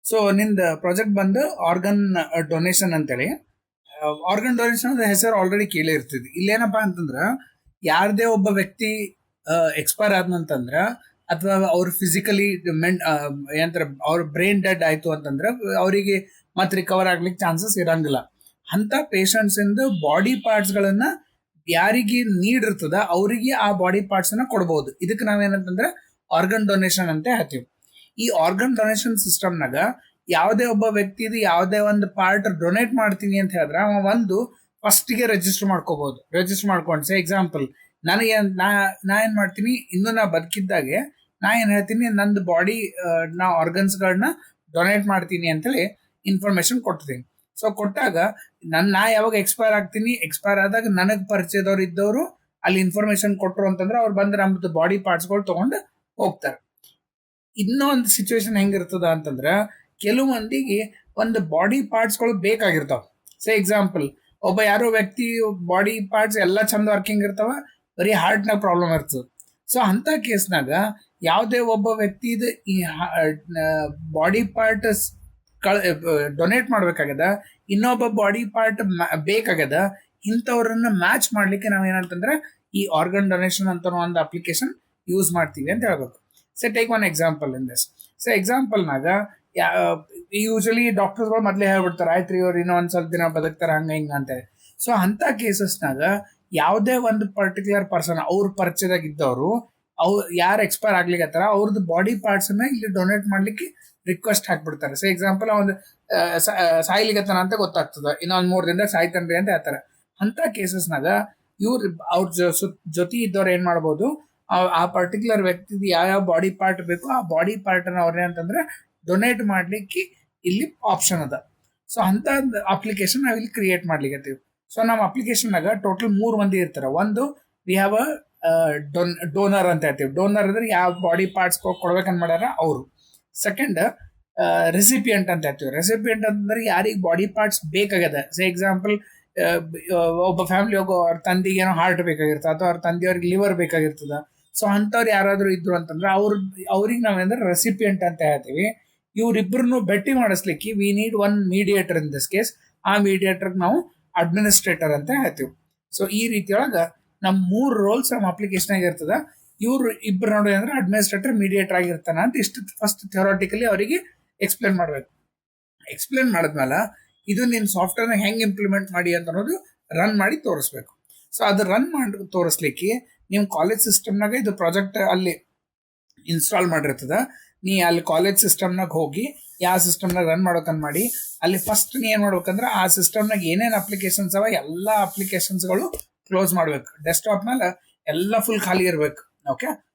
So ನಿಂದ project ಬಂದು organ donation ಅಂತೇಳಿ. ಆರ್ಗನ್ ಡೊನೇಷನ್ ಅಂದ್ರೆ ಹೆಸರು ಆಲ್ರೆಡಿ ಕೇಳಿ ಇರ್ತದೆ. ಇಲ್ಲೇನಪ್ಪಾ ಅಂತಂದ್ರ ಯಾರದೇ ಒಬ್ಬ ವ್ಯಕ್ತಿ ಎಕ್ಸ್ಪೈರ್ ಆದ್ನಂತಂದ್ರ ಅಥವಾ ಅವ್ರ ಫಿಸಿಕಲಿ ಏನಂತಾರ ಅವ್ರ ಬ್ರೈನ್ ಡೆಡ್ ಆಯ್ತು ಅಂತಂದ್ರ ಅವರಿಗೆ ಮತ್ತೆ ರಿಕವರ್ ಆಗ್ಲಿಕ್ಕೆ ಚಾನ್ಸಸ್ ಇರಂಗಿಲ್ಲ. ಅಂತ ಪೇಷಂಟ್ಸ್ ಇಂದ ಬಾಡಿ ಪಾರ್ಟ್ಸ್ ಗಳನ್ನ ಯಾರಿಗೆ ನೀಡ್ ಇರ್ತದ ಅವರಿಗೆ ಆ ಬಾಡಿ ಪಾರ್ಟ್ಸ್ ಅನ್ನ ಕೊಡಬಹುದು. ಇದಕ್ಕೆ ನಾವೇನಂತಂದ್ರೆ ಆರ್ಗನ್ ಡೊನೇಷನ್ ಅಂತ ಹೇಳ್ತೀವಿ. ಈ ಆರ್ಗನ್ ಡೊನೇಷನ್ ಸಿಸ್ಟಮ್ನಾಗ ಯಾವುದೇ ಒಬ್ಬ ವ್ಯಕ್ತಿದು ಯಾವುದೇ ಒಂದು ಪಾರ್ಟ್ ಡೊನೇಟ್ ಮಾಡ್ತೀನಿ ಅಂತ ಹೇಳಿದ್ರೆ ಅವ ಒಂದು ಫಸ್ಟಿಗೆ ರಿಜಿಸ್ಟರ್ ಮಾಡ್ಕೋಬಹುದು. ರಿಜಿಸ್ಟರ್ ಮಾಡ್ಕೊಂಡು ಎಕ್ಸಾಂಪಲ್ ನನಗೆ ನಾ ಏನ್ ಮಾಡ್ತೀನಿ, ಇನ್ನು ನಾ ಬದುಕಿದ್ದಾಗೆ ನಾ ಏನ್ ಹೇಳ್ತೀನಿ, ನಂದು ಬಾಡಿ ನಾ ಆರ್ಗನ್ಸ್ಗಳನ್ನ ಡೊನೇಟ್ ಮಾಡ್ತೀನಿ ಅಂತೇಳಿ ಇನ್ಫಾರ್ಮೇಶನ್ ಕೊಡ್ತೀನಿ. ಸೊ ಕೊಟ್ಟಾಗ ನಾ ಯಾವಾಗ ಎಕ್ಸ್ಪೈರ್ ಆಗ್ತೀನಿ, ಎಕ್ಸ್ಪೈರ್ ಆದಾಗ ನನಗೆ ಪರಿಚಯದವ್ರು ಇದ್ದವರು ಅಲ್ಲಿ ಇನ್ಫಾರ್ಮೇಶನ್ ಕೊಟ್ಟರು ಅಂತಂದ್ರೆ ಅವ್ರು ಬಂದು ನಮ್ದು ಬಾಡಿ ಪಾರ್ಟ್ಸ್ಗಳು ತಗೊಂಡು ಹೋಗ್ತಾರೆ. ಇನ್ನೊಂದು ಸಿಚುವೇಶನ್ ಹೆಂಗಿರ್ತದ ಅಂತಂದ್ರೆ ಕೆಲವು ಮಂದಿಗೆ ಒಂದು ಬಾಡಿ ಪಾರ್ಟ್ಸ್ಗಳು ಬೇಕಾಗಿರ್ತಾವ. ಸೇ ಎಕ್ಸಾಂಪಲ್ ಒಬ್ಬ ಯಾರೋ ವ್ಯಕ್ತಿ ಬಾಡಿ ಪಾರ್ಟ್ಸ್ ಎಲ್ಲ ಚಂದ ವರ್ಕಿಂಗ್ ಇರ್ತಾವ, ಬರೀ ಹಾರ್ಟ್ನಾಗ ಪ್ರಾಬ್ಲಮ್ ಇರ್ತದೆ. ಸೊ ಅಂತ ಕೇಸ್ನಾಗ ಯಾವುದೇ ಒಬ್ಬ ವ್ಯಕ್ತಿದ ಈ ಬಾಡಿ ಪಾರ್ಟ್ ಡೊನೇಟ್ ಮಾಡ್ಬೇಕಾಗ್ಯದ, ಇನ್ನೊಬ್ಬ ಬಾಡಿ ಪಾರ್ಟ್ ಬೇಕಾಗ್ಯದ, ಇಂಥವ್ರನ್ನ ಮ್ಯಾಚ್ ಮಾಡ್ಲಿಕ್ಕೆ ನಾವೇನಂತಂದ್ರೆ ಈ ಆರ್ಗನ್ ಡೊನೇಷನ್ ಅಂತ ಒಂದು ಅಪ್ಲಿಕೇಶನ್ ಯೂಸ್ ಮಾಡ್ತೀವಿ ಅಂತ ಹೇಳ್ಬೇಕು. So take one example in this. So ಎಕ್ಸಾಂಪಲ್ನಾಗ ಯೂಶಲಿ ಡಾಕ್ಟರ್ಸ್ಗಳು ಮೊದಲೇ ಹೇಳ್ಬಿಡ್ತಾರೆ, ಆಯ್ತು ರೀ ಇವ್ರು ಇನ್ನೂ ಒಂದು ಸ್ವಲ್ಪ ದಿನ ಬದುಕ್ತಾರೆ ಹಂಗ ಹಿಂಗ ಅಂತೇಳಿ. ಸೊ ಅಂತ ಕೇಸಸ್ನಾಗ ಯಾವುದೇ ಒಂದು ಪರ್ಟಿಕ್ಯುಲರ್ ಪರ್ಸನ್ ಅವ್ರ ಪರಿಚಯದಾಗ ಇದ್ದವರು ಯಾರು ಎಕ್ಸ್ಪೈರ್ ಆಗ್ಲಿಕ್ಕತ್ತಾರ ಅವ್ರದ್ದು ಬಾಡಿ ಪಾರ್ಟ್ಸ್ ಅನ್ನ ಇಲ್ಲಿ ಡೊನೇಟ್ ಮಾಡ್ಲಿಕ್ಕೆ ರಿಕ್ವೆಸ್ಟ್ ಹಾಕ್ಬಿಡ್ತಾರೆ. ಸೊ ಎಕ್ಸಾಂಪಲ್ ಒಂದು ಸಾಯ್ಲಿಗತ್ತಾನ ಅಂತ ಗೊತ್ತಾಗ್ತದ, ಇನ್ನೊಂದ್ 3 ದಿನದಾಗ ಸಾಯ್ತನ್ರಿ ಅಂತ ಹೇಳ್ತಾರೆ. ಅಂತ ಕೇಸಸ್ನಾಗ ಇವ್ರು ಅವ್ರ ಜೊತೆ ಇದ್ದವ್ರು ಏನ್ ಮಾಡ್ಬೋದು, ಆ ಪರ್ಟಿಕ್ಯುಲರ್ ವ್ಯಕ್ತಿದು ಯಾವ ಬಾಡಿ ಪಾರ್ಟ್ ಬೇಕು ಆ ಬಾಡಿ ಪಾರ್ಟ್ ಅನ್ನ ಅವ್ರೇನಂತಂದ್ರೆ ಡೊನೇಟ್ ಮಾಡ್ಲಿಕ್ಕೆ ಇಲ್ಲಿ ಆಪ್ಷನ್ ಅದ. ಸೊ ಅಂತ ಅಪ್ಲಿಕೇಶನ್ ನಾವ್ ಇಲ್ಲಿ ಕ್ರಿಯೇಟ್ ಮಾಡ್ಲಿಕ್ಕೆ. ಸೊ ನಮ್ಮ ಅಪ್ಲಿಕೇಶನ್ನಾಗ ಟೋಟಲ್ 3 ಮಂದಿ ಇರ್ತಾರೆ. ಒಂದು ವಿ ಹ್ಯಾವ್ ಡೋನರ್ ಅಂತ ಹೇಳ್ತೀವಿ. ಡೋನರ್ ಅಂದ್ರೆ ಯಾವ ಬಾಡಿ ಪಾರ್ಟ್ಸ್ ಕೊಡ್ಬೇಕಂತ ಮಾಡ್ಯಾರ ಅವರು. ಸೆಕೆಂಡ್ ರೆಸಿಪಿಯಂಟ್ ಅಂತ ಹೇಳ್ತೀವಿ. ರೆಸಿಪಿಯಂಟ್ ಅಂತಂದ್ರೆ ಯಾರಿಗೆ ಬಾಡಿ ಪಾರ್ಟ್ಸ್ ಬೇಕಾಗ್ಯದ. ಸೊ ಎಕ್ಸಾಂಪಲ್ ಒಬ್ಬ ಫ್ಯಾಮಿಲಿ ಹೋಗೋ ಅವ್ರ ತಂದಿಗೆ ಏನೋ ಹಾರ್ಟ್ ಬೇಕಾಗಿರ್ತದೆ ಅಥವಾ ಅವ್ರ ತಂದೆಯವ್ರಿಗೆ ಲಿವರ್ ಬೇಕಾಗಿರ್ತದ. ಸೊ ಅಂಥವ್ರು ಯಾರಾದ್ರೂ ಇದ್ರು ಅಂತಂದ್ರೆ ಅವ್ರಿಗೆ ನಾವೇಂದ್ರೆ ರೆಸಿಪಿಯಂಟ್ ಅಂತ ಹೇಳ್ತೀವಿ. ಇವ್ರಿಬ್ರು ಭೇಟಿ ಮಾಡಿಸ್ಲಿಕ್ಕೆ we need one mediator in this case. ಆ ಮೀಡಿಯೇಟರ್ ನಾವು ಅಡ್ಮಿನಿಸ್ಟ್ರೇಟರ್ ಅಂತ ಹೇಳ್ತೀವಿ. ಸೊ ಈ ರೀತಿಯೊಳಗ ನಮ್ 3 ರೋಲ್ಸ್ ನಮ್ಮ ಅಪ್ಲಿಕೇಶನ್ ಆಗಿರ್ತದ. ಇವ್ರು ಇಬ್ರು ನೋಡಿ ಅಂದ್ರೆ ಅಡ್ಮಿನಿಸ್ಟ್ರೇಟರ್ ಮೀಡಿಯೇಟರ್ ಆಗಿರ್ತಾನ ಅಂತ ಇಷ್ಟು ಫಸ್ಟ್ ಥಿಯೋರಾಟಿಕಲಿ ಅವರಿಗೆ ಎಕ್ಸ್ಪ್ಲೇನ್ ಮಾಡ್ಬೇಕು. ಎಕ್ಸ್ಪ್ಲೇನ್ ಮಾಡಿದ್ಮೇಲೆ ಇದು ನಿನ್ ಸಾಫ್ಟ್ವೇರ್ನ ಹೆಂಗ್ ಇಂಪ್ಲಿಮೆಂಟ್ ಮಾಡಿ ಅಂತ ಅನ್ನೋದು ರನ್ ಮಾಡಿ ತೋರಿಸ್ಬೇಕು. ಸೊ ಅದು ರನ್ ಮಾಡಿ ತೋರಿಸ್ಲಿಕ್ಕೆ ನಿಮ್ ಕಾಲೇಜ್ ಸಿಸ್ಟಮ್ನಾಗ ಇದು ಪ್ರಾಜೆಕ್ಟ್ ಅಲ್ಲಿ ಇನ್ಸ್ಟಾಲ್ ಮಾಡಿರ್ತದ. ನೀ ಅಲ್ಲಿ ಕಾಲೇಜ್ ಸಿಸ್ಟಮ್ನಾಗ ಹೋಗಿ ಯಾವ ಸಿಸ್ಟಮ್ನಾಗ ರನ್ ಮಾಡ್ಬೇಕಂತ ಮಾಡಿ ಅಲ್ಲಿ ಫಸ್ಟ್ ನೀ ಏನ್ ಮಾಡ್ಬೇಕಂದ್ರೆ ಆ ಸಿಸ್ಟಮ್ನಾಗ ಏನೇನು ಅಪ್ಲಿಕೇಶನ್ಸ್ ಅವ ಎಲ್ಲಾ ಅಪ್ಲಿಕೇಶನ್ಸ್ಗಳು ಕ್ಲೋಸ್ ಮಾಡ್ಬೇಕು. ಡೆಸ್ಕ್ಟಾಪ್ ಮೇಲೆ ಎಲ್ಲ ಫುಲ್ ಖಾಲಿ ಇರ್ಬೇಕು. ಓಕೆ,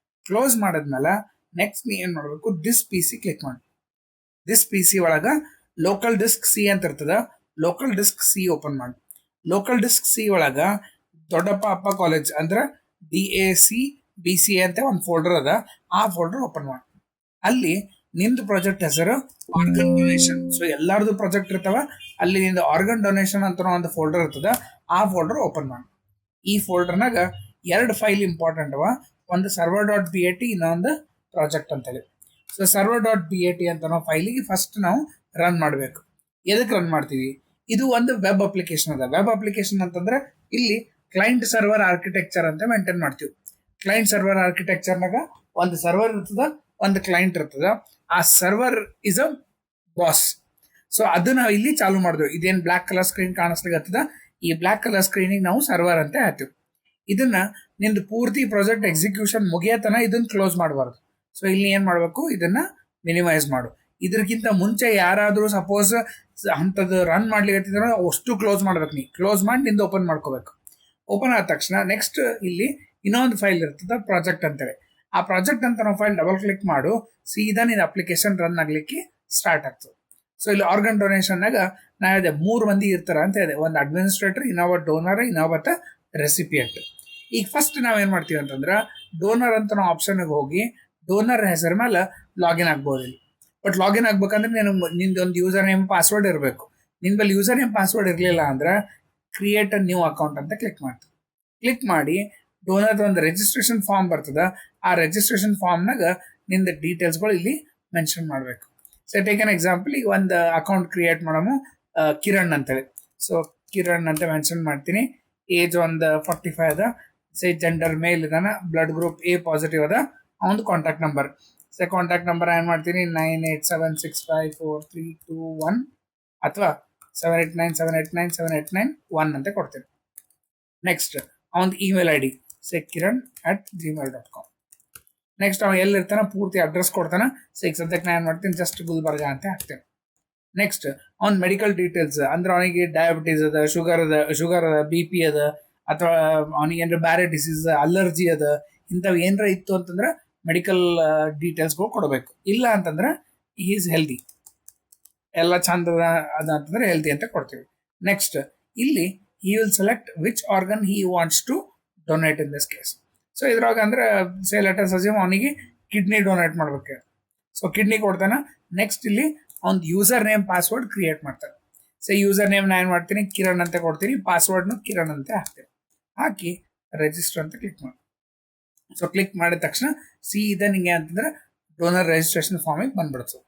ಕ್ಲೋಸ್ ಮಾಡಿದ್ಮೇಲೆ ನೆಕ್ಸ್ಟ್ ನೀ ಏನ್ ಮಾಡ್ಬೇಕು, ದಿಸ್ ಪಿ ಸಿ ಕ್ಲಿಕ್ ಮಾಡಿ. ದಿಸ್ ಪಿ ಸಿ ಒಳಗ ಲೋಕಲ್ ಡಿಸ್ಕ್ ಸಿ ಅಂತ ಇರ್ತದ. ಲೋಕಲ್ ಡಿಸ್ಕ್ ಸಿ ಓಪನ್ ಮಾಡಿ. ಲೋಕಲ್ ಡಿಸ್ಕ್ ಸಿ ಒಳಗ ದೊಡ್ಡಪ್ಪ ಅಪ್ಪ ಕಾಲೇಜ್ ಅಂದ್ರೆ DAC/BC ಅಂತ ಒಂದು ಫೋಲ್ಡರ್ ಅದ. ಆ ಫೋಲ್ಡರ್ ಓಪನ್ ಮಾಡಿ. ಅಲ್ಲಿ ನಿಮ್ದು ಪ್ರಾಜೆಕ್ಟ್ ಹೆಸರು ಆರ್ಗನ್ ಡೊನೇಷನ್. ಸೊ ಎಲ್ಲಾರ್ದು ಪ್ರಾಜೆಕ್ಟ್ ಇರ್ತಾವ, ಅಲ್ಲಿ ನಿಂದು ಆರ್ಗನ್ ಡೊನೇಷನ್ ಅಂತ ಒಂದು ಫೋಲ್ಡರ್ ಇರ್ತದ. ಆ ಫೋಲ್ಡರ್ ಓಪನ್ ಮಾಡಿ. ಈ ಫೋಲ್ಡರ್ನಾಗ 2 ಫೈಲ್ ಇಂಪಾರ್ಟೆಂಟ್ ಅವ. ಒಂದು server.bat, ಇನ್ನೊಂದು ಪ್ರಾಜೆಕ್ಟ್ ಅಂತೇಳಿ. ಸೊ server.bat ಅಂತ ನಾವು ಫೈಲಿಗೆ ಫಸ್ಟ್ ನಾವು ರನ್ ಮಾಡಬೇಕು. ಎದಕ್ಕೆ ರನ್ ಮಾಡ್ತೀವಿ, ಇದು ಒಂದು ವೆಬ್ ಅಪ್ಲಿಕೇಶನ್ ಅದ. ವೆಬ್ ಅಪ್ಲಿಕೇಶನ್ ಅಂತಂದ್ರೆ ಇಲ್ಲಿ ಕ್ಲೈಂಟ್ ಸರ್ವರ್ ಆರ್ಕಿಟೆಕ್ಚರ್ ಅಂತ ಮೇಂಟೈನ್ ಮಾಡ್ತೀವಿ. ಕ್ಲೈಂಟ್ ಸರ್ವರ್ ಆರ್ಕಿಟೆಕ್ಚರ್ನಾಗ ಒಂದು ಸರ್ವರ್ ಇರ್ತದ, ಒಂದು ಕ್ಲೈಂಟ್ ಇರ್ತದ. ಆ server is a boss. So ಅದು ನಾವು ಇಲ್ಲಿ ಚಾಲು ಮಾಡಿದ್ವಿ. ಇದೇನ್ ಬ್ಲಾಕ್ ಕಲರ್ ಸ್ಕ್ರೀನ್ ಕಾಣಿಸ್ಲಿಕ್ಕೆ ಈ ಬ್ಲಾಕ್ ಕಲರ್ ಸ್ಕ್ರೀನಿಗೆ ನಾವು ಸರ್ವರ್ ಅಂತ ಹೇಳ್ತೀವಿ. ಇದನ್ನ ನಿಂದು ಪೂರ್ತಿ ಪ್ರಾಜೆಕ್ಟ್ ಎಕ್ಸಿಕ್ಯೂಷನ್ ಮುಗಿಯತನ ಇದನ್ನ ಕ್ಲೋಸ್ ಮಾಡಬಾರ್ದು. ಸೊ ಇಲ್ಲಿ ಏನ್ ಮಾಡ್ಬೇಕು, ಇದನ್ನ ಮಿನಿಮೈಸ್ ಮಾಡು. ಇದಕ್ಕಿಂತ ಮುಂಚೆ ಯಾರಾದ್ರೂ ಸಪೋಸ್ ಅಂತದ್ದು ರನ್ ಮಾಡ್ಲಿಕ್ಕೆ ಅಷ್ಟು ಕ್ಲೋಸ್ ಮಾಡ್ಬೇಕು. ನೀ ಕ್ಲೋಸ್ ಮಾಡಿ ನಿಂದು ಓಪನ್ ಮಾಡ್ಕೋಬೇಕು. ಓಪನ್ ಆದ ತಕ್ಷಣ ನೆಕ್ಸ್ಟ್ ಇಲ್ಲಿ ಇನ್ನೊಂದು ಫೈಲ್ ಇರ್ತದ ಪ್ರಾಜೆಕ್ಟ್ ಅಂತೇಳಿ. ಆ ಪ್ರಾಜೆಕ್ಟ್ ಅಂತ ನಾವು ಫೈಲ್ ಡಬಲ್ ಕ್ಲಿಕ್ ಮಾಡು, ಸೀದಾ ನಿನ್ನ ಅಪ್ಲಿಕೇಶನ್ ರನ್ ಆಗ್ಲಿಕ್ಕೆ ಸ್ಟಾರ್ಟ್ ಆಗ್ತದೆ. ಸೊ ಇಲ್ಲಿ ಆರ್ಗನ್ ಡೊನೇಷನ್ನಾಗ ನಾ ಇದೆ 3 ಮಂದಿ ಇರ್ತಾರ ಅಂತ ಇದೆ. ಒಂದು ಅಡ್ಮಿನಿಸ್ಟ್ರೇಟರ್, ಇನ್ನೊಬ್ಬ ಡೋನರ್, ಇನ್ನೊಬ್ಬ ರೆಸಿಪಿಯಂಟ್. ಈಗ ಫಸ್ಟ್ ನಾವೇನ್ ಮಾಡ್ತೀವಿ ಅಂತಂದ್ರೆ ಡೋನರ್ ಅಂತ ನಾವು ಆಪ್ಷನ್ಗೆ ಹೋಗಿ ಡೋನರ್ ಹೆಸರು ಮೇಲೆ ಲಾಗಿನ್ ಆಗ್ಬೋದು ಇಲ್ಲಿ. ಬಟ್ ಲಾಗಿನ್ ಆಗ್ಬೇಕಂದ್ರೆ ನಿಂದೊಂದು ಯೂಸರ್ ನೇಮ್ ಪಾಸ್ವರ್ಡ್ ಇರಬೇಕು. ನಿನ್ ಬಲ್ಲಿ ಯೂಸರ್ ನೇಮ್ ಪಾಸ್ವರ್ಡ್ ಇರಲಿಲ್ಲ ಅಂದ್ರೆ ಕ್ರಿಯೇಟ್ ಅ ನ್ಯೂ ಅಕೌಂಟ್ ಅಂತ ಕ್ಲಿಕ್ ಮಾಡ್ತೀವಿ. ಕ್ಲಿಕ್ ಮಾಡಿ ಡೋನರ್ ಒಂದು ರಿಜಿಸ್ಟ್ರೇಷನ್ ಫಾರ್ಮ್ ಬರ್ತದ. ಆ ರಿಜಿಸ್ಟ್ರೇಷನ್ ಫಾರ್ಮ್ನಾಗ ನಿಂದ ಡೀಟೇಲ್ಸ್ಗಳು ಇಲ್ಲಿ ಮೆನ್ಷನ್ ಮಾಡಬೇಕು. ಸೊ ಟೇಕ್ ಅನ್ ಎಕ್ಸಾಂಪಲ್, ಈಗ ಒಂದು ಅಕೌಂಟ್ ಕ್ರಿಯೇಟ್ ಮಾಡಮು ಕಿರಣ್ ಅಂತೇಳಿ. ಸೊ ಕಿರಣ್ ಅಂತ ಮೆನ್ಷನ್ ಮಾಡ್ತೀನಿ. ಏಜ್ ಒಂದು 45 ಅದ. ಸೇ ಜೆಂಡರ್ ಮೇಲ್ ಇದಾನ, ಬ್ಲಡ್ ಗ್ರೂಪ್ ಎ ಪಾಸಿಟಿವ್ ಅದ. ಅವನು contact number, so contact number ಏನು ಮಾಡ್ತೀನಿ 9876543221 ಅಥವಾ 7897897891 ಅಂತ ಕೊಡ್ತೀನಿ. ನೆಕ್ಸ್ಟ್ ಅವನ email I D kiran@gmail.com. Next ಅವ ಎಲ್ಲಿರ್ತಾನೆ ಪೂರ್ತಿ ಅಡ್ರೆಸ್ ಕೊಡ್ತಾನೆ. ಈಗ ಸದ್ಯಕ್ಕೆ ನಾನು ಏನು ಮಾಡ್ತೀನಿ, ಜಸ್ಟ್ ಗುಲ್ಬರ್ಗ ಅಂತ ಹಾಕ್ತೇನೆ. ನೆಕ್ಸ್ಟ್ ಅವ್ನ ಮೆಡಿಕಲ್ ಡೀಟೇಲ್ಸ್, ಅಂದ್ರೆ ಅವನಿಗೆ ಡಯಾಬಿಟೀಸ್ ಅದ, ಶುಗರ್ ಅದ, BP ಅದ, ಅಥವಾ ಅವನಿಗೆ ಏನಾರ ಬೇರೆ ಡಿಸೀಸ್, ಅಲರ್ಜಿ ಅದ, ಇಂಥವು ಏನಾರ ಇತ್ತು ಅಂತಂದ್ರೆ ಮೆಡಿಕಲ್ ಡೀಟೇಲ್ಸ್ಗಳು ಕೊಡಬೇಕು. ಇಲ್ಲ ಅಂತಂದ್ರೆ ಈಸ್ ಹೆಲ್ದಿ, ಎಲ್ಲ ಚಂದ ಅದ ಅಂತಂದ್ರೆ ಹೆಲ್ದಿ ಅಂತ ಕೊಡ್ತೀವಿ. ನೆಕ್ಸ್ಟ್ ಇಲ್ಲಿ he will select which organ he wants to donate in this case. So ಇದ್ರಾಗ ಅಂದ್ರೆ ಸೇ ಲೆಟರ್ ಅಸ್ಯೂಮ್ ಅವನಿಗೆ ಕಿಡ್ನಿ ಡೊನೇಟ್ ಮಾಡ್ಬೇಕು. ಸೊ ಕಿಡ್ನಿ ಕೊಡ್ತಾನೆ. ನೆಕ್ಸ್ಟ್ ಇಲ್ಲಿ ಅವ್ನ ಯೂಸರ್ ನೇಮ್ ಪಾಸ್ವರ್ಡ್ ಕ್ರಿಯೇಟ್ ಮಾಡ್ತಾನೆ. ಸೊ ಯೂಸರ್ ನೇಮ್ ನಾನು ಏನು ಮಾಡ್ತೀನಿ, ಕಿರಣ್ ಅಂತ ಕೊಡ್ತೀನಿ. ಪಾಸ್ವರ್ಡ್ನು ಕಿರಣ್ ಅಂತ ಹಾಕ್ತೀನಿ. ಹಾಕಿ ರಿಜಿಸ್ಟರ್ ಅಂತ ಕ್ಲಿಕ್ ಮಾಡಿ. ಸೊ ಕ್ಲಿಕ್ ಮಾಡಿದ ತಕ್ಷಣ ಸೀದಾ ನಿಂಗೆ ಅಂತಂದ್ರೆ ಡೋನರ್ ರಿಜಿಸ್ಟ್ರೇಷನ್ ಫಾರ್ಮಿಗೆ ಬಂದ್ಬಿಡ್ತು.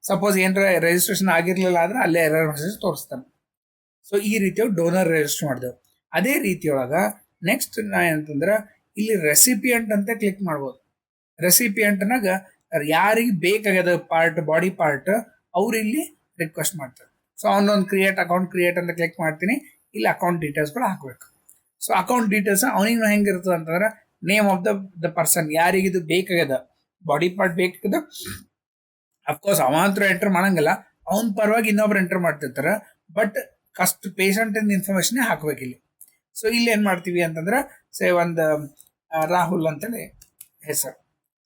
ಸಪೋಸ್ ಏನಾರ ರಿಜಿಸ್ಟ್ರೇಷನ್ ಆಗಿರಲಿಲ್ಲ ಆದ್ರೆ ಅಲ್ಲೇ ಎರರ್ ಮೆಸೇಜ್ ತೋರಿಸ್ತಾನೆ. ಸೊ ಈ ರೀತಿ ಡೋನರ್ ರಿಜಿಸ್ಟರ್ ಮಾಡಿದೆವು. ಅದೇ ರೀತಿಯೊಳಗೆ ನೆಕ್ಸ್ಟ್ ನಾ ಏನಂತಂದ್ರೆ ಇಲ್ಲಿ ರೆಸಿಪಿಯಂಟ್ ಅಂತ ಕ್ಲಿಕ್ ಮಾಡ್ಬೋದು. ರೆಸಿಪಿಯಂಟ್ನಾಗ ಯಾರಿಗೆ ಬೇಕಾಗ್ಯದ ಪಾರ್ಟ್, ಬಾಡಿ ಪಾರ್ಟ್, ಅವ್ರು ಇಲ್ಲಿ ರಿಕ್ವೆಸ್ಟ್ ಮಾಡ್ತಾರೆ. ಸೊ ಅವನೊಂದು ಅಕೌಂಟ್ ಕ್ರಿಯೇಟ್ ಅಂತ ಕ್ಲಿಕ್ ಮಾಡ್ತೀನಿ. ಇಲ್ಲಿ ಅಕೌಂಟ್ ಡೀಟೇಲ್ಸ್ಗಳು ಹಾಕಬೇಕು. ಸೊ ಅಕೌಂಟ್ ಡೀಟೇಲ್ಸ್ ಅವನಿಗೆ ಹೆಂಗಿರ್ತದೆ ಅಂತಂದ್ರೆ ನೇಮ್ ಆಫ್ ದ ಪರ್ಸನ್, ಯಾರಿಗಿದು ಬೇಕಾಗ್ಯದ, ಬಾಡಿ ಪಾರ್ಟ್ ಬೇಕಾಗ್ಯದ, ಅಫ್ಕೋರ್ಸ್ ಅವ ಅಂತೂ ಎಂಟರ್ ಮಾಡಂಗಿಲ್ಲ, ಅವನ ಪರವಾಗಿ ಇನ್ನೊಬ್ರು ಎಂಟರ್ ಮಾಡ್ತಿರ್ತಾರೆ. ಬಟ್ ಕಸ್ಟ್ ಪೇಷಂಟ್ ಇನ್ಫಾರ್ಮೇಶನ್ ಹಾಕ್ಬೇಕು ಇಲ್ಲಿ. ಸೊ ಇಲ್ಲಿ ಏನು ಮಾಡ್ತೀವಿ ಅಂತಂದ್ರೆ ಸೇ ಒಂದು ರಾಹುಲ್ ಅಂತೇಳಿ ಹೆಸರು.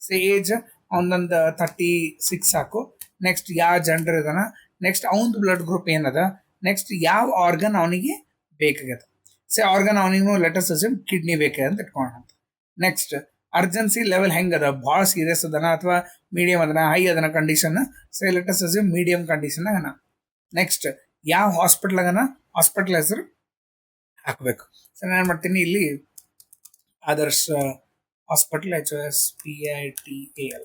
ಸೇ ಏಜ್ ಅವನೊಂದು 36 ಸಾಕು. ನೆಕ್ಸ್ಟ್ ಯಾವ ಜೆಂಡರ್ ಇದಾನ, ನೆಕ್ಸ್ಟ್ ಅವನದು ಬ್ಲಡ್ ಗ್ರೂಪ್ ಏನದ, ನೆಕ್ಸ್ಟ್ ಯಾವ ಆರ್ಗನ್ ಅವನಿಗೆ ಬೇಕಾಗ್ಯದ. ಸೇ ಆರ್ಗನ್ ಅವನಿಗೂ ಲೆಟರ್ಸ್ ಅಸ್ಯೂಮ್ ಕಿಡ್ನಿ ಬೇಕಾಗ್ಯದ ಅಂತ ಇಟ್ಕೊಳ್ಳೋಣ. ನೆಕ್ಸ್ಟ್ ಅರ್ಜೆನ್ಸಿ ಲೆವೆಲ್ ಹೆಂಗದ, ಭಾಳ ಸೀರಿಯಸ್ ಅದನ ಅಥವಾ ಮೀಡಿಯಂ ಅದನ, ಹೈ ಅದನ ಕಂಡೀಷನ್. ಸೇ ಲೆಟರ್ಸ್ ಅಸ್ಯೂಮ್ ಮೀಡಿಯಂ ಕಂಡೀಷನ್ ಆಗನ. ನೆಕ್ಸ್ಟ್ ಯಾವ ಹಾಸ್ಪಿಟ್ಲ್ ಆಗನ, ಹಾಸ್ಪಿಟ್ಲ್ ಹೆಸರು ಹಾಕಬೇಕು. ಸೊ ನಾನು ಏನು ಮಾಡ್ತೀನಿ, ಇಲ್ಲಿ ಆದರ್ಶ್ ಹಾಸ್ಪಿಟಲ್ HOSPITAL.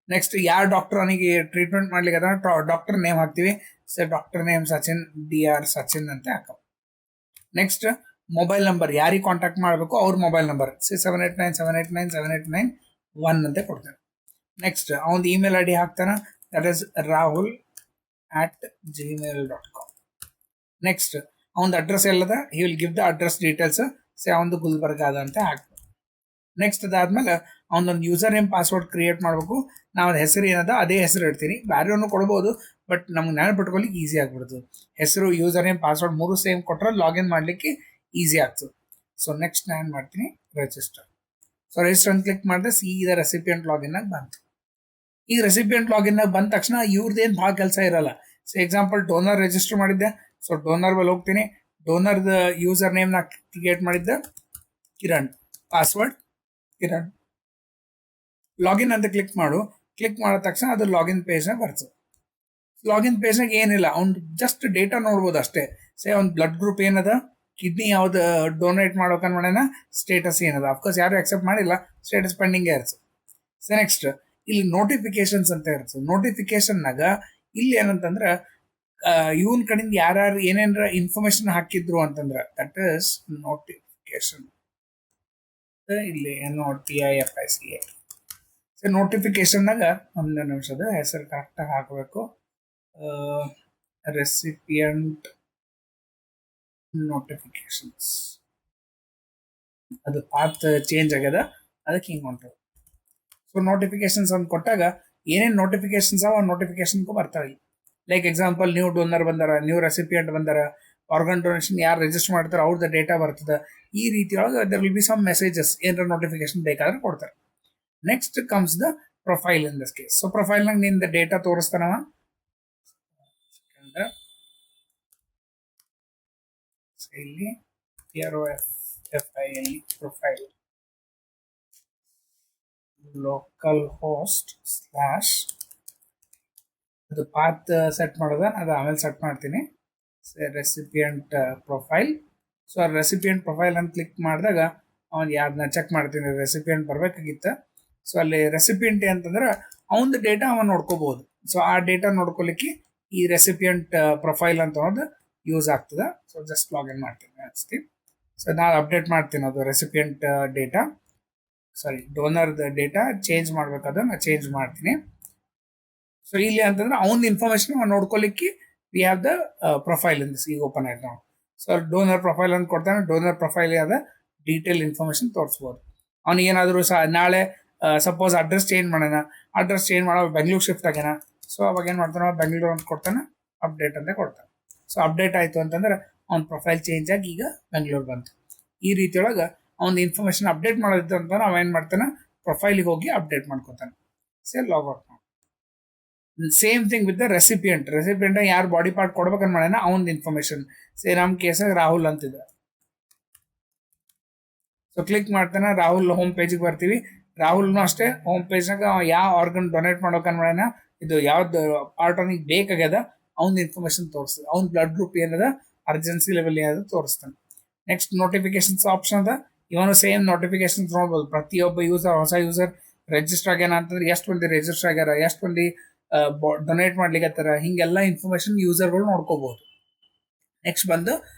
ನೆಕ್ಸ್ಟ್ ಯಾವ ಡಾಕ್ಟರ್ ಅವನಿಗೆ ಟ್ರೀಟ್ಮೆಂಟ್ ಮಾಡ್ಲಿಕ್ಕೆ ಅದ, ಡಾಕ್ಟರ್ ನೇಮ್ ಹಾಕ್ತೀವಿ. So doctor name Sachin, DR Sachin ಅಂತ ಹಾಕೋ. ನೆಕ್ಸ್ಟ್ ಮೊಬೈಲ್ ನಂಬರ್, ಯಾರಿಗೆ ಕಾಂಟ್ಯಾಕ್ಟ್ ಮಾಡಬೇಕು ಅವ್ರ ಮೊಬೈಲ್ ನಂಬರ್ 7897897891 ಅಂತ ಕೊಡ್ತೇನೆ. ನೆಕ್ಸ್ಟ್ ಅವನದು ಇಮೇಲ್ ID ಹಾಕ್ತಾನೆ, ದಟ್ ಇಸ್ rahul@gmail.com. ನೆಕ್ಸ್ಟ್ ಅವನದು ಅಡ್ರೆಸ್ ಎಲ್ಲದ, he will give the address details. Say ಅವನದು ಗುಲ್ಬರ್ಗ ಅದ ಅಂತ ಹಾಕ್ಬೇಕು. ನೆಕ್ಸ್ಟ್ ಅದಾದ್ಮೇಲೆ ಅವನೊಂದು ಯೂಸರ್ ನೇಮ್ ಪಾಸ್ವರ್ಡ್ ಕ್ರಿಯೇಟ್ ಮಾಡಬೇಕು. ನಾವು ಹೆಸರು ಏನದ ಅದೇ ಹೆಸರು ಇಡ್ತೀನಿ, ಬೇರೆಯವ್ರನ್ನು ಕೊಡ್ಬೋದು, ಬಟ್ ನಮ್ಗೆ ನೆನಪಿಟ್ಕೊಳ್ಳಿಕ್ಕೆ ಈಸಿ ಆಗ್ಬಿಡ್ತದೆ. ಹೆಸರು, ಯೂಸರ್ ನೇಮ್, ಪಾಸ್ವರ್ಡ್ 3 ಸೇಮ್ ಕೊಟ್ಟರೆ ಲಾಗಿನ್ ಮಾಡಲಿಕ್ಕೆ ಈಸಿ ಆಗ್ತದೆ. ಸೊ ನೆಕ್ಸ್ಟ್ ನಾನು ಏನು ಮಾಡ್ತೀನಿ, ರಿಜಿಸ್ಟರ್. ಸೊ ರಿಜಿಸ್ಟರ್ ಅಂತ ಕ್ಲಿಕ್ ಮಾಡಿದ್ರೆ ಸೀದಾ ರೆಸಿಪಿಯಂಟ್ ಲಾಗಿನ್ನಾಗ ಬಂತು. ಈಗ ರೆಸಿಪಿಯಂಟ್ ಲಾಗಿನ್ನಾಗ ಬಂದ ತಕ್ಷಣ ಇವ್ರದ್ದೇನು ಭಾಳ ಕೆಲಸ ಇರಲ್ಲ. ಸೊ ಎಕ್ಸಾಂಪಲ್ ಡೋನರ್ ರಿಜಿಸ್ಟರ್ ಮಾಡಿದ್ದೆ. ಸೊ ಡೋನರ್ ಬಲ್ಲಿ ಹೋಗ್ತೀನಿ, ಡೋನರ್ದ ಯೂಸರ್ ನೇಮ್ನ ಕ್ರಿಯೇಟ್ ಮಾಡಿದ್ದೆ ಕಿರಣ್, ಪಾಸ್ವರ್ಡ್ ಕಿರಣ್, ಲಾಗಿನ್ ಅಂತ ಕ್ಲಿಕ್ ಮಾಡಿದ ತಕ್ಷಣ ಅದು ಲಾಗಿನ್ ಪೇಜ್ನಾಗ ಬರ್ತದೆ. ಲಾಗಿನ್ ಪೇಜ್ನಾಗ ಏನಿಲ್ಲ, ಅವ್ನು ಜಸ್ಟ್ ಡೇಟಾ ನೋಡ್ಬೋದು ಅಷ್ಟೇ. ಸೇ ಅವ್ನ ಬ್ಲಡ್ ಗ್ರೂಪ್ ಏನದ, ಕಿಡ್ನಿ ಯಾವ್ದು ಡೊನೇಟ್ ಮಾಡೋಕನ್ ಮಾಡೋಣ, ಸ್ಟೇಟಸ್ ಏನದ. ಅಫ್ಕೋರ್ಸ್ ಯಾರು ಅಕ್ಸೆಪ್ಟ್ ಮಾಡಿಲ್ಲ, ಸ್ಟೇಟಸ್ ಪೆಂಡಿಂಗೇ ಇರ್ತದೆ. ಸೊ ನೆಕ್ಸ್ಟ್ ಇಲ್ಲಿ ನೋಟಿಫಿಕೇಶನ್ಸ್ ಅಂತ ಇರ್ತದೆ. ನೋಟಿಫಿಕೇಶನ್ನಾಗ ಇಲ್ಲಿ ಏನಂತಂದ್ರೆ ಇವನ್ ಕಡೆಯಿಂದ ಯಾರು ಏನೇನಾರ ಇನ್ಫಾರ್ಮೇಶನ್ ಹಾಕಿದ್ರು ಅಂತಂದ್ರೆ ದಟ್ ಇಸ್ ನೋಟಿಫಿಕೇಶನ್. ಇಲ್ಲಿ NOTIFICA. ಸೊ ನೋಟಿಫಿಕೇಶನ್ನಾಗ ಒಂದು ನಿಮಿಷದ ಹೆಸರು ಕರೆಕ್ಟಾಗಿ ಹಾಕಬೇಕು. ರೆಸಿಪಿಯಂಟ್ ನೋಟಿಫಿಕೇಶನ್ಸ್, ಅದು ಪಾತ್ ಚೇಂಜ್ ಆಗ್ಯದ, ಅದಕ್ಕೆ ಹಿಂಗೆ ಹೊಂಟದ. ಸೊ ನೋಟಿಫಿಕೇಶನ್ಸ್ ಅಂತ ಕೊಟ್ಟಾಗ ಏನೇನು ನೋಟಿಫಿಕೇಶನ್ಸ್ ಅವ ನೋಟಿಫಿಕೇಶನ್ಗೂ ಬರ್ತಾವೆ. ಲೈಕ್ ಎಕ್ಸಾಂಪಲ್ ನ್ಯೂ ಡೋನರ್ ಬಂದಾರ, ನ್ಯೂ ರೆಸಿಪಿಯಂಟ್ ಬಂದಾರ, ಆರ್ಗನ್ ಡೊನೇಷನ್ ಯಾರು ರಿಜಿಸ್ಟರ್ ಮಾಡ್ತಾರೆ ಅವ್ರದ್ದು ಡೇಟಾ ಬರ್ತದೆ. ಈ ರೀತಿಯೊಳಗೆ there will be some messages, ಏನಾರ ನೋಟಿಫಿಕೇಶನ್ ಬೇಕಾದ್ರೆ ಕೊಡ್ತಾರೆ. Next comes the profile in this case. So ಪ್ರೊಫೈಲ್ನಾಗ ನಿಂದ ಡೇಟಾ ತೋರಿಸ್ತಾನವ. ಇಲ್ಲಿ PROFIL profile, local host slash, ಅದು ಪಾತ್ ಸೆಟ್ ಮಾಡೋದ, ಅದು ಆಮೇಲೆ ಸೆಟ್ ಮಾಡ್ತೀನಿ. Recipient profile. ಸೊ ಆ ರೆಸಿಪಿಯಂಟ್ ಪ್ರೊಫೈಲ್ ಅಂತ ಕ್ಲಿಕ್ ಮಾಡಿದಾಗ ಅವ್ನು ಯಾರನ್ನ ಚೆಕ್ ಮಾಡ್ತೀನಿ, ರೆಸಿಪಿಯಂಟ್ ಬರಬೇಕಾಗಿತ್ತು. ಸೊ ಅಲ್ಲಿ ರೆಸಿಪಿಯಂಟ್ ಅಂತಂದ್ರೆ ಅವನದು ಡೇಟಾ ಅವನು ನೋಡ್ಕೋಬಹುದು. ಸೊ ಆ ಡೇಟಾ ನೋಡ್ಕೊಲಿಕ್ಕೆ ಈ ರೆಸಿಪಿಯಂಟ್ ಪ್ರೊಫೈಲ್ ಅಂತ ಒಂದು ಯೂಸ್ ಆಗ್ತದೆ. ಸೊ ಜಸ್ಟ್ ಲಾಗಿನ್ ಮಾಡ್ತೀನಿ ಅಷ್ಟೇ. ಸೊ ನಾನು ಅಪ್ಡೇಟ್ ಮಾಡ್ತೀನಿ ಅದು recipient data, sorry donor data change ಮಾಡ್ಬೇಕಾದ್ರೆ ನಾನು ಚೇಂಜ್ ಮಾಡ್ತೀನಿ. ಸೊ ಇಲ್ಲಿ ಅಂತಂದ್ರೆ ಅವನ ಇನ್ಫಾರ್ಮೇಶನ್ ನೋಡ್ಕೊಲಿಕ್ಕೆ we have the profile in this. ಈಗ ಓಪನ್ ಆಯ್ತು ನಾವು. ಸೊ ಡೋನರ್ ಪ್ರೊಫೈಲ್ ಅಂತ ಕೊಡ್ತಾನೆ. ಡೋನರ್ ಪ್ರೊಫೈಲ್ ಯಾವ್ದ ಡೀಟೇಲ್ ಇನ್ಫಾರ್ಮೇಶನ್ ತೋರಿಸ್ಬೋದು. ಅವ್ನಿಗೆ ಏನಾದರೂ ನಾಳೆ ಸಪೋಸ್ ಅಡ್ರೆಸ್ ಚೇಂಜ್ ಮಾಡೋಣ, ಅಡ್ರೆಸ್ ಚೇಂಜ್ ಮಾಡೋ ಬೆಂಗಳೂರು ಶಿಫ್ಟ್ ಆಗ್ಯಾನ. ಸೊ ಅವಾಗ ಏನು ಮಾಡ್ತಾನೆ, ಬೆಂಗಳೂರು ಅಂತ ಕೊಡ್ತಾನೆ, ಅಪ್ಡೇಟ್ ಅಂತ ಕೊಡ್ತಾನೆ. ಸೊ ಅಪ್ಡೇಟ್ ಆಯಿತು ಅಂತಂದ್ರೆ ಅವ್ನ ಪ್ರೊಫೈಲ್ ಚೇಂಜ್ ಆಗಿ ಈಗ ಬೆಂಗಳೂರು ಬಂತು. ಈ ರೀತಿಯೊಳಗೆ ಅವ್ನ ಇನ್ಫಾರ್ಮೇಶನ್ ಅಪ್ಡೇಟ್ ಮಾಡೋದಿತ್ತು ಅಂತ ಅವ ಏನು ಮಾಡ್ತಾನೆ, ಪ್ರೊಫೈಲಿಗೆ ಹೋಗಿ ಅಪ್ಡೇಟ್ ಮಾಡ್ಕೊತಾನೆ. ಲಾಗ್ ಔಟ್ ಮಾಡಿ. Same thing with the recipient ಯಾರು ಬಾಡಿ ಪಾರ್ಟ್ ಕೊಡ್ಬೇಕಂತ ಮಾಡ್ಯಾನ ಅವನ ಇನ್ಫಾರ್ಮೇಶನ್. ನಮ್ಮ ಕೇಸಾಗ ರಾಹುಲ್ ಅಂತಿದೆ. ಸೊ ಕ್ಲಿಕ್ ಮಾಡ್ತಾನೆ, ರಾಹುಲ್ ಹೋಮ್ ಪೇಜಿಗೆ ಬರ್ತೀವಿ. ರಾಹುಲ್ನು ಅಷ್ಟೇ ಹೋಮ್ ಪೇಜ್ನಾಗ ಯಾವ ಆರ್ಗನ್ ಡೊನೇಟ್ ಮಾಡೋಕನ್ ಮಾಡ್ಯಾನ, ಇದು ಯಾವ್ದು ಪಾರ್ಟ್ ಅವನಿಗೆ ಬೇಕಾಗ್ಯದ ಅವ್ನ ಇನ್ಫಾರ್ಮೇಶನ್ ತೋರಿಸ್ತದೆ. ಅವ್ನ ಬ್ಲಡ್ ಗ್ರೂಪ್ ಏನದ, ಅರ್ಜೆನ್ಸಿ ಲೆವೆಲ್ ಏನದ ತೋರಿಸ್ತಾನೆ. ನೆಕ್ಸ್ಟ್ ನೋಟಿಫಿಕೇಶನ್ಸ್ ಆಪ್ಷನ್ ಅದ. ಇವನು ಸೇಮ್ ನೋಟಿಫಿಕೇಶನ್ಸ್ ನೋಡ್ಬೋದು. ಪ್ರತಿಯೊಬ್ಬ ಯೂಸರ್, ಹೊಸ ಯೂಸರ್ ರಿಜಿಸ್ಟರ್ ಆಗ್ಯಾನ ಅಂತಂದ್ರೆ ಎಷ್ಟು ಮಂದಿ ರಿಜಿಸ್ಟರ್ ಆಗ್ಯಾರ, ಎಷ್ಟು ಮಂದಿ ಡೊನೇಟ್ ಮಾಡ್ಲಿಕ್ಕೆ ಹಿಂಗೆಲ್ಲ ಇನ್ಫಾರ್ಮೇಶನ್ ಯೂಸರ್ಗಳು ನೋಡ್ಕೋಬಹುದು. ನೆಕ್ಸ್ಟ್ ಬಂದು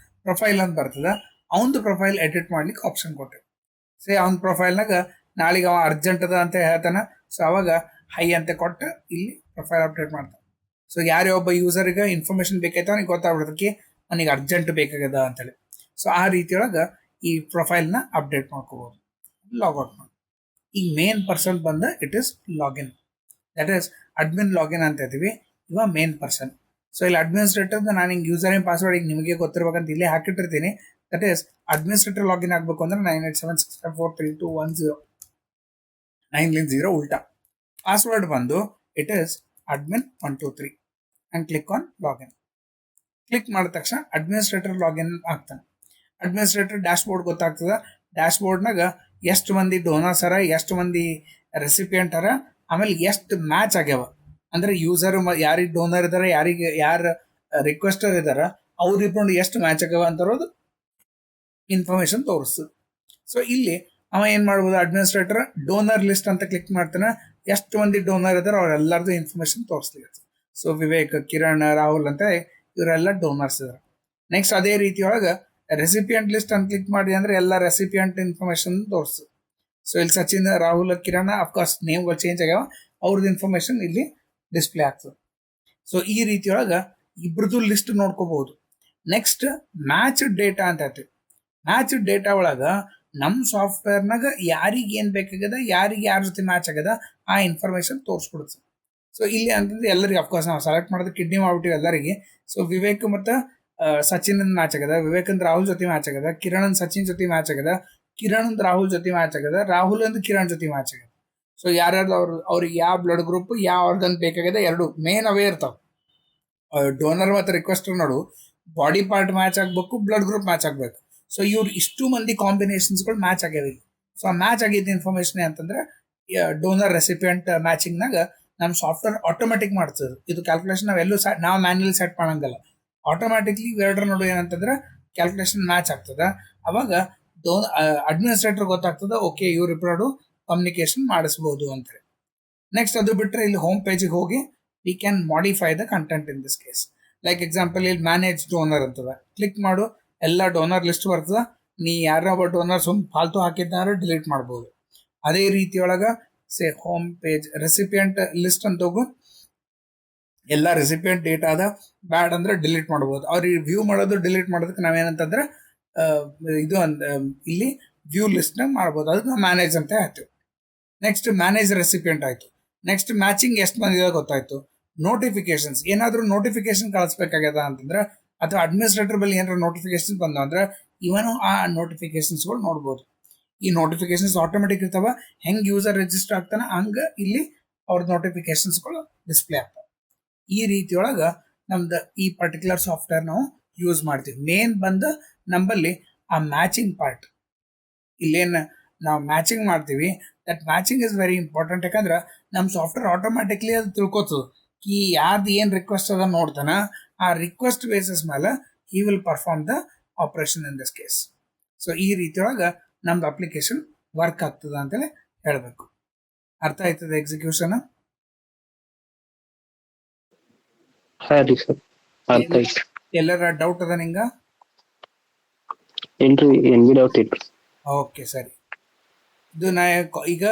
ಪ್ರೊಫೈಲ್ ಅಂತ ಬರ್ತದ. ಅವನದು ಪ್ರೊಫೈಲ್ ಎಡಿಟ್ ಮಾಡ್ಲಿಕ್ಕೆ ಆಪ್ಷನ್ ಕೊಟ್ಟೆ. ಅವನ ಪ್ರೊಫೈಲ್ನಾಗ ನಾಳೆಗೆ ಅವ ಅರ್ಜೆಂಟ್ ಅದ ಅಂತ ಹೇಳ್ತಾನೆ. ಸೊ ಅವಾಗ ಹೈ ಅಂತ ಕೊಟ್ಟು ಇಲ್ಲಿ ಪ್ರೊಫೈಲ್ ಅಪ್ಡೇಟ್ ಮಾಡ್ತಾನೆ. ಸೊ ಯಾರೇ ಒಬ್ಬ ಯೂಸರ್ಗೆ ಇನ್ಫಾರ್ಮೇಶನ್ ಬೇಕಾಯ್ತು ಅವನಿಗೆ ಗೊತ್ತಾಗ್ಬಿಡ್ತಕ್ಕೆ ಅವನಿಗೆ ಅರ್ಜೆಂಟ್ ಬೇಕಾಗ್ಯದ ಅಂತೇಳಿ. ಸೊ ಆ ರೀತಿಯೊಳಗೆ ಈ ಪ್ರೊಫೈಲ್ನ ಅಪ್ಡೇಟ್ ಮಾಡ್ಕೋಬಹುದು. ಲಾಗ್ಔಟ್ ಮಾಡಿ. ಈಗ ಮೇನ್ ಪರ್ಸನ್ ಬಂದ it is login, that is admin login ಅಂತ ಇದ್ದೀವಿ. ಇವ ಮೇನ್ ಪರ್ಸನ್. ಸೊ ಇಲ್ಲಿ ಅಡ್ಮಿನಿಸ್ಟ್ರೇಟರ್ ನಾನು ಹಿಂಗೆ ಯೂಸರ್ ನೇಮ್ ಪಾಸ್ವರ್ಡ್ ಈಗ ನಿಮಗೆ ಗೊತ್ತಿರ್ಬೇಕಂತ ಇಲ್ಲೇ ಹಾಕಿಟ್ಟಿರ್ತೀನಿ. ದಟ್ ಈಸ್ ಅಡ್ಮಿನಿಸ್ಟ್ರೇಟರ್ ಲಾಗಿನ್ ಆಗಬೇಕು ಅಂದ್ರೆ 9876543210 9 ಉಲ್ಟಾ. ಪಾಸ್ವರ್ಡ್ ಬಂದು it is admin 123 and click on login. Click ಮಾಡಿದ ತಕ್ಷಣ ಅಡ್ಮಿನಿಸ್ಟ್ರೇಟರ್ ಲಾಗಿನ್ ಆಗ್ತಾನೆ. ಅಡ್ಮಿನಿಸ್ಟ್ರೇಟರ್ ಡ್ಯಾಶ್ ಬೋರ್ಡ್ ಗೊತ್ತಾಗ್ತದೆ. ಡ್ಯಾಶ್ ಬೋರ್ಡ್ನಾಗ ಎಷ್ಟು ಮಂದಿ ಡೋನರ್ಸ್ ಅರ, ಎಷ್ಟು ಮಂದಿ ರೆಸಿಪಿಯಂಟ್ ಅರ, ಆಮೇಲೆ ಎಷ್ಟು ಮ್ಯಾಚ್ ಆಗ್ಯಾವ ಅಂದ್ರೆ ಯೂಸರ್ ಯಾರಿಗೆ ಡೋನರ್ ಇದಾರೆ, ಯಾರು ರಿಕ್ವೆಸ್ಟರ್ ಇದಾರ ಅವ್ರಿಬ್ರು ಎಷ್ಟು ಮ್ಯಾಚ್ ಆಗ್ಯಾವ ಅಂತಿರೋದು ಇನ್ಫಾರ್ಮೇಶನ್ ತೋರಿಸ್ತದೆ. ಸೊ ಇಲ್ಲಿ ಅವ ಏನ್ ಮಾಡ್ಬೋದು, ಅಡ್ಮಿನಿಸ್ಟ್ರೇಟರ್ ಡೋನರ್ ಲಿಸ್ಟ್ ಅಂತ ಕ್ಲಿಕ್ ಮಾಡ್ತಾನೆ. ಎಷ್ಟು ಮಂದಿ ಡೋನರ್ ಇದಾರೆ ಅವರೆಲ್ಲರದು ಇನ್ಫಾರ್ಮೇಶನ್ ತೋರಿಸ್ಲಿಕ್ಕೆ. ಸೊ ವಿವೇಕ್, ಕಿರಣ್, ರಾಹುಲ್ ಅಂತ ಇವರೆಲ್ಲ ಡೋನರ್ಸ್ ಇದಾರೆ. ನೆಕ್ಸ್ಟ್ ಅದೇ ರೀತಿಯೊಳಗೆ ರೆಸಿಪಿಯಂಟ್ ಲಿಸ್ಟ್ ಅಂತ ಕ್ಲಿಕ್ ಮಾಡಿ ಅಂದ್ರೆ ಎಲ್ಲ ರೆಸಿಪಿಯಂಟ್ ಇನ್ಫಾರ್ಮೇಶನ್ ತೋರಿಸ್ತದೆ. ಸೊ ಇಲ್ಲಿ ಸಚಿನ್, ರಾಹುಲ್, ಕಿರಣ್ ಅಫ್ಕೋರ್ಸ್ ನೇಮ್ಗಳು ಚೇಂಜ್ ಆಗ್ಯಾವ, ಅವ್ರದ್ದು ಇನ್ಫಾರ್ಮೇಶನ್ ಇಲ್ಲಿ ಡಿಸ್ಪ್ಲೇ ಆಗ್ತದೆ. ಸೊ ಈ ರೀತಿಯೊಳಗೆ ಇಬ್ರದ್ದು ಲಿಸ್ಟ್ ನೋಡ್ಕೋಬಹುದು. ನೆಕ್ಸ್ಟ್ ಮ್ಯಾಚ್ ಡೇಟಾ ಅಂತ ಹೇಳ್ತೀವಿ. ಮ್ಯಾಚ್ ಡೇಟಾ ಒಳಗ ನಮ್ಮ ಸಾಫ್ಟ್ವೇರ್ನಾಗ ಯಾರಿಗೆ ಏನು ಬೇಕಾಗ್ಯದ, ಯಾರಿಗೆ ಯಾರ ಜೊತೆ ಮ್ಯಾಚ್ ಆಗ್ಯದ ಆ ಇನ್ಫಾರ್ಮೇಶನ್ ತೋರಿಸ್ಬಿಡುತ್ತೆ. ಸೊ ಇಲ್ಲಿ ಅಂತಂದ್ರೆ ಎಲ್ಲರಿಗೆ ಅಫ್ಕೋರ್ಸ್ ನಾವು ಸೆಲೆಕ್ಟ್ ಮಾಡೋದು ಕಿಡ್ನಿ ಮಾಡ್ಬಿಟ್ಟಿವಿ ಎಲ್ಲರಿಗೆ. ಸೊ ವಿವೇಕ್ ಮತ್ತು ಸಚಿನ್ ಮ್ಯಾಚ್ ಆಗ್ಯದ, ವಿವೇಕ್ ಅಂದ್ ರಾಹುಲ್ ಜೊತೆ ಮ್ಯಾಚ್ ಆಗ್ಯದ, ಕಿರಣ್ ಅಂದ್ ಸಚಿನ್ ಜೊತೆ ಮ್ಯಾಚ್ ಆಗ್ಯದ, ಕಿರಣ್ ಅಂದ್ ರಾಹುಲ್ ಜೊತೆ ಮ್ಯಾಚ್ ಆಗ್ಯದ, ರಾಹುಲ್ ಅಂದ್ ಕಿರಣ್ ಜೊತೆ ಮ್ಯಾಚ್ ಆಗ್ಯದ. ಸೊ ಯಾರ್ಯಾರು ಅವ್ರಿಗೆ ಯಾವ ಬ್ಲಡ್ ಗ್ರೂಪ್, ಯಾವ ಆರ್ಗನ್ ಬೇಕಾಗಿದೆ ಎರಡು ಮೇನ್ ಅವೇ ಇರ್ತಾವೆ. ಡೋನರ್ ಮತ್ತು ರಿಕ್ವೆಸ್ಟರ್ ನೋಡು ಬಾಡಿ ಪಾರ್ಟ್ ಮ್ಯಾಚ್ ಆಗಬೇಕು, ಬ್ಲಡ್ ಗ್ರೂಪ್ ಮ್ಯಾಚ್ ಆಗಬೇಕು. ಸೊ ಇವ್ರು ಇಷ್ಟು ಮಂದಿ ಕಾಂಬಿನೇಷನ್ಸ್ಗಳು ಮ್ಯಾಚ್ ಆಗ್ಯಾವ. ಸೊ ಆ ಮ್ಯಾಚ್ ಆಗಿದ್ದ ಇನ್ಫಾರ್ಮೇಶನ್ ಅಂತಂದ್ರೆ ಡೋನರ್ ರೆಸಿಪಿಯಂಟ್ ಮ್ಯಾಚಿಂಗ್ನಾಗ ನಮ್ಮ ಸಾಫ್ಟ್ವೇರ್ ಆಟೋಮೆಟಿಕ್ ಮಾಡ್ತದೆ. ಇದು ಕ್ಯಾಲ್ಕುಲೇಷನ್ ನಾವೆಲ್ಲೂ ನಾವು ಮ್ಯಾನ್ಯಲಿ ಸೆಟ್ ಮಾಡಂಗಲ್ಲ. ಆಟೋಮ್ಯಾಟಿಕ್ಲಿ ಇವೆರಡರ ನೋಡು ಏನಂತಂದ್ರೆ ಕ್ಯಾಲ್ಕುಲೇಷನ್ ಮ್ಯಾಚ್ ಆಗ್ತದೆ. ಅವಾಗ ಅಡ್ಮಿನಿಸ್ಟ್ರೇಟರ್ ಗೊತ್ತಾಗ್ತದೆ, ಓಕೆ ಇವರಿಬ್ಬರು ಕಮ್ಯುನಿಕೇಶನ್ ಮಾಡಿಸ್ಬೋದು ಅಂತೇಳಿ. ನೆಕ್ಸ್ಟ್ ಅದು ಬಿಟ್ಟರೆ ಇಲ್ಲಿ ಹೋಮ್ ಪೇಜಿಗೆ ಹೋಗಿ we can modify the content in this case. Like example ಇಲ್ಲಿ ಮ್ಯಾನೇಜ್ ಡೋನರ್ ಅಂತದ ಕ್ಲಿಕ್ ಮಾಡು, ಎಲ್ಲ ಡೋನರ್ ಲಿಸ್ಟ್ ಬರ್ತದ. ನೀ ಯಾರೊಬ್ಬ ಡೋನರ್ ಫಾಲ್ತು ಹಾಕಿದ್ದಾರು ಡಿಲೀಟ್ ಮಾಡ್ಬೋದು. ಅದೇ ರೀತಿಯೊಳಗೆ ಹೋಮ್ ಪೇಜ್ ರೆಸಿಪಿಯಂಟ್ ಲಿಸ್ಟ್ ಅಂತ ಹೋಗು, ಎಲ್ಲ ರೆಸಿಪಿಯಂಟ್ ಡೇಟಾ ಅದ ಬ್ಯಾಡ್ ಅಂದ್ರೆ ಡಿಲೀಟ್ ಮಾಡ್ಬೋದು. ಅವ್ರಿಗೆ ವ್ಯೂ ಮಾಡೋದು ಡಿಲೀಟ್ ಮಾಡೋದಕ್ಕೆ ನಾವೇನಂತಂದ್ರೆ ಇದು ಇಲ್ಲಿ ವ್ಯೂ ಲಿಸ್ಟ್ನ ಮಾಡ್ಬೋದು. ಅದಕ್ಕೆ ನಾವು ಮ್ಯಾನೇಜ್ ಅಂತ ಹೇಳ್ತೀವಿ. ನೆಕ್ಸ್ಟ್ ಮ್ಯಾನೇಜ್ ರೆಸಿಪಿಯಂಟ್ ಆಯಿತು. ನೆಕ್ಸ್ಟ್ ಮ್ಯಾಚಿಂಗ್ ಎಷ್ಟು ಮಂದಿ ಗೊತ್ತಾಯ್ತು. ನೋಟಿಫಿಕೇಶನ್ಸ್, ಏನಾದರೂ ನೋಟಿಫಿಕೇಶನ್ ಕಳಿಸ್ಬೇಕಾಗ್ಯದ ಅಂತಂದ್ರೆ ಅಥವಾ ಅಡ್ಮಿನಿಸ್ಟ್ರೇಟರ್ ಬಳಿ ಏನಾದ್ರು ನೋಟಿಫಿಕೇಶನ್ ಬಂದ ಅಂದ್ರೆ ಇವನು ಆ ನೋಟಿಫಿಕೇಶನ್ಸ್ಗಳು ನೋಡ್ಬೋದು. ಈ ನೋಟಿಫಿಕೇಶನ್ಸ್ ಆಟೋಮೆಟಿಕ್ ಇರ್ತಾವ. ಹೆಂಗೆ ಯೂಸರ್ ರಿಜಿಸ್ಟರ್ ಆಗ್ತಾನೆ ಹಂಗೆ ಇಲ್ಲಿ ಅವ್ರ ನೋಟಿಫಿಕೇಶನ್ಸ್ಗಳು ಡಿಸ್ಪ್ಲೇ ಆಗ್ತವೆ. ಈ ರೀತಿಯೊಳಗೆ ನಮ್ದು ಈ ಪರ್ಟಿಕ್ಯುಲರ್ ಸಾಫ್ಟ್ವೇರ್ ನಾವು ಯೂಸ್ ಮಾಡ್ತೀವಿ. ಮೇನ್ ಬಂದು ನಂಬಲ್ಲಿ ಆ ಮ್ಯಾಚಿಂಗ್ ಪಾರ್ಟ್, ಇಲ್ಲೇನು ನಾವು ಮ್ಯಾಚಿಂಗ್ ಮಾಡ್ತೀವಿ, that matching is very important. ಯಾಕಂದ್ರೆ ನಮ್ಮ ಸಾಫ್ಟ್ವೇರ್ ಆಟೋಮ್ಯಾಟಿಕ್ಲಿ ಅದು ತಿಳ್ಕೊತದೆ ಈ ಯಾರ್ದು ಏನು ರಿಕ್ವೆಸ್ಟ್ ಅದ ನೋಡ್ತಾನೆ, ಆ ರಿಕ್ವೆಸ್ಟ್ ಬೇಸಿಸ್ ಮೇಲೆ he will perform the operation in this case. So ಈ ರೀತಿಯೊಳಗೆ ನಮ್ದು ಅಪ್ಲಿಕೇಶನ್ ವರ್ಕ್ ಆಗ್ತದ ಅಂತೇಳಿ ಹೇಳಬೇಕು. ಅರ್ಥ ಆಯ್ತದೆ ಎಕ್ಸಿಕ್ಯೂಷನ್? ಹಾ ರೀ ಸರ್ ಅರ್ಥ ಐತಿ. ಎಲ್ಲರ ಡೌಟ್ ಅದ ನಿಂಗ? ಏನ್ರಿ ಏನ್ ಬಿ ಡೌಟ್ ಇಲ್ರಿ. ಓಕೆ ಸರಿ. ಇದು ನಾ ಈಗ